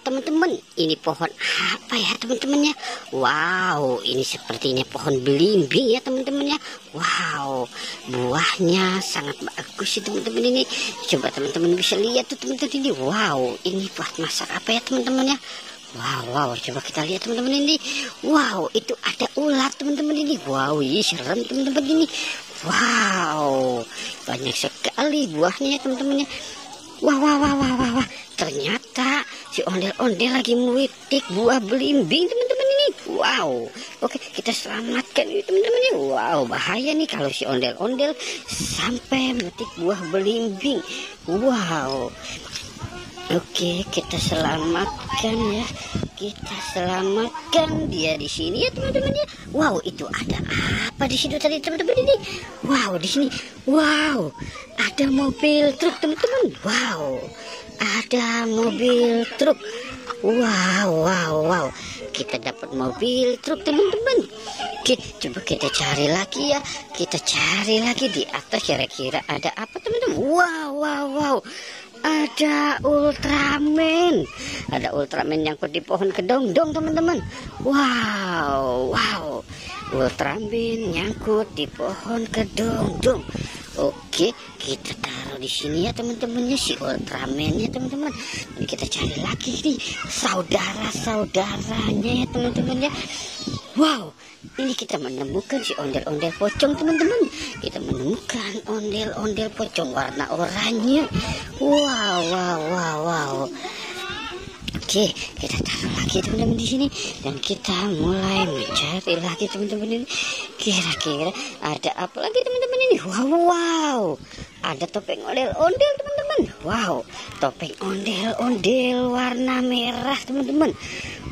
teman-teman. Ini pohon apa ya teman-teman ya? Wow, ini sepertinya pohon belimbing ya teman-teman ya. Wow, buahnya sangat bagus sih teman-teman ini. Coba teman-teman bisa lihat tuh teman-teman ini. Wow, ini buat masak apa ya teman-teman ya? Wow, coba kita lihat teman-teman ini. Wow, itu ada ular teman-teman ini. Wow, ini serem teman-teman ini. Wow, banyak sekali buahnya ya teman-teman ya. Wah, ternyata si ondel-ondel lagi memetik buah belimbing teman-teman ini. Wow, oke, kita selamatkan ini teman-teman ya. Wow, bahaya nih kalau si ondel-ondel sampai memetik buah belimbing. Wow, oke, kita selamatkan ya. Kita selamatkan dia di sini ya teman-teman ya. Wow, itu ada apa di situ tadi teman-teman ini? Wow, di sini. Wow, ada mobil truk teman-teman. Wow, ada mobil truk. Wow. Kita dapat mobil truk teman-teman. Oke, coba kita cari lagi ya. Kita cari lagi di atas kira-kira ada apa teman-teman. Wow. Ada Ultraman. Ada Ultraman nyangkut di pohon kedongdong teman-teman. Wow. Ultraman nyangkut di pohon kedongdong. Oke, kita taruh di sini ya teman-teman ya, si Ultraman ya teman-teman. Dan kita cari lagi nih saudara-saudaranya ya teman-teman ya. Wow, ini kita menemukan si ondel-ondel pocong teman-teman. Kita menemukan ondel-ondel pocong warna oranye. Wow. Oke, kita taruh lagi teman-teman di sini dan kita mulai mencari lagi teman-teman ini. Kira-kira ada apa lagi teman-teman ini? Wow. Ada topeng ondel-ondel teman-teman. Wow, topeng ondel-ondel warna merah teman-teman.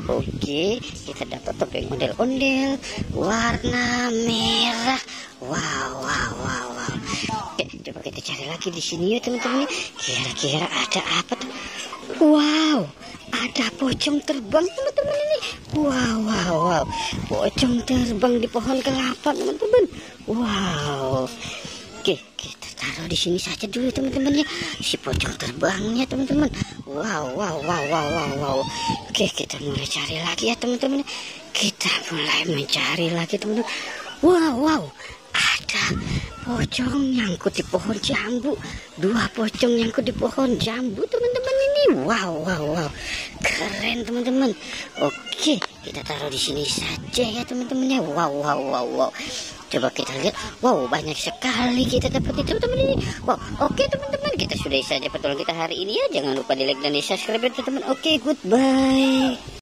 Oke, kita dapat topeng ondel-ondel warna merah. Wow. Oke, coba kita cari lagi di sini ya teman-teman. Kira-kira ada apa tuh? Wow, ada pocong terbang teman-teman ini. Wow. Pocong terbang di pohon kelapa teman-teman. Wow. Oke, kita taruh di sini saja dulu teman-teman ya. Si pocong terbangnya teman-teman. Wow. Oke, kita mulai cari lagi ya teman-teman. Kita mulai mencari lagi teman-teman. Wow. Ada pocong nyangkut di pohon jambu. 2 pocong nyangkut di pohon jambu teman-teman ini. Wow. Keren teman-teman. Oke, kita taruh di sini saja ya teman-teman ya. Wow. Coba kita lihat. Wow, banyak sekali kita dapat itu teman-teman ini. Wow, oke teman-teman, kita sudahi saja petualangan kita hari ini ya. Jangan lupa di like dan di subscribe ya teman-teman. Oke, goodbye.